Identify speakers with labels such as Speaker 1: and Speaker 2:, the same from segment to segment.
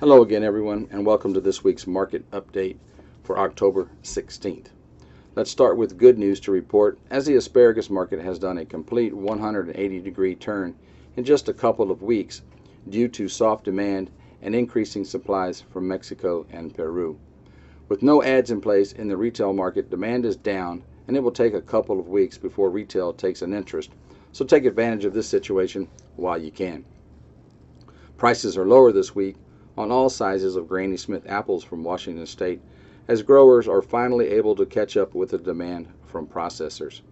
Speaker 1: Hello again, everyone, and welcome to this week's market update for October 16th. Let's start with good news to report, as the asparagus market has done a complete 180-degree turn in just a couple of weeks due to soft demand and increasing supplies from Mexico and Peru. With no ads in place in the retail market, demand is down, and it will take a couple of weeks before retail takes an interest, so take advantage of this situation while you can. Prices are lower this week on all sizes of Granny Smith apples from Washington State, as growers are finally able to catch up with the demand from processors.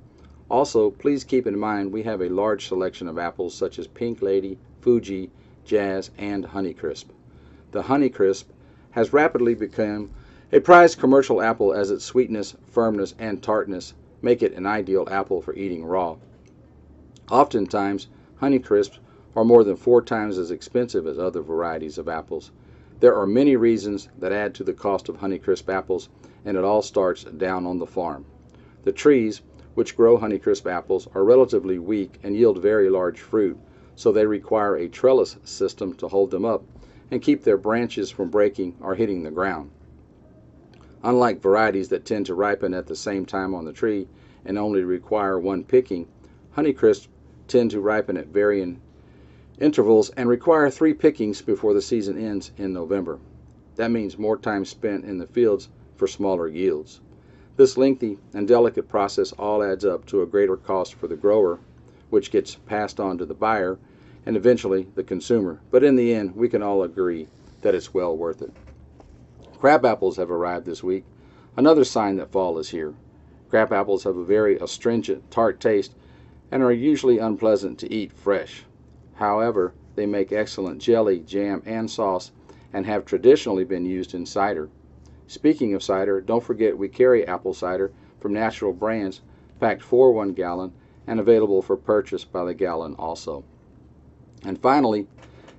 Speaker 1: Also, please keep in mind we have a large selection of apples such as Pink Lady, Fuji, Jazz, and Honeycrisp. The Honeycrisp has rapidly become a prized commercial apple as its sweetness, firmness, and tartness make it an ideal apple for eating raw. Oftentimes, Honeycrisps are more than 4 times as expensive as other varieties of apples. There are many reasons that add to the cost of Honeycrisp apples, and it all starts down on the farm. The trees which grow Honeycrisp apples are relatively weak and yield very large fruit, so they require a trellis system to hold them up and keep their branches from breaking or hitting the ground. Unlike varieties that tend to ripen at the same time on the tree and only require one picking, Honeycrisps tend to ripen at varying intervals and require 3 pickings before the season ends in November. That means more time spent in the fields for smaller yields. This lengthy and delicate process all adds up to a greater cost for the grower, which gets passed on to the buyer and eventually the consumer. But in the end, we can all agree that it's well worth it. Crab apples have arrived this week, another sign that fall is here. Crab apples have a very astringent, tart taste and are usually unpleasant to eat fresh. However, they make excellent jelly, jam, and sauce and have traditionally been used in cider. Speaking of cider, don't forget we carry apple cider from Natural Brands, packed for 1 gallon and available for purchase by the gallon also. And finally,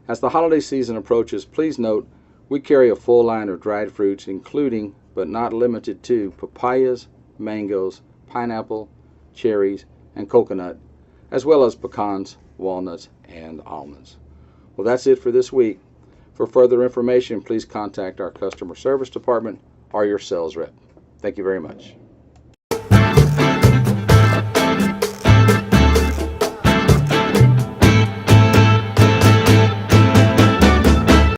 Speaker 1: as the holiday season approaches, please note we carry a full line of dried fruits, including but not limited to papayas, mangoes, pineapple, cherries, and coconut, as well as pecans, walnuts, and almonds. Well, that's it for this week. For further information, please contact our customer service department or your sales rep. Thank you very much.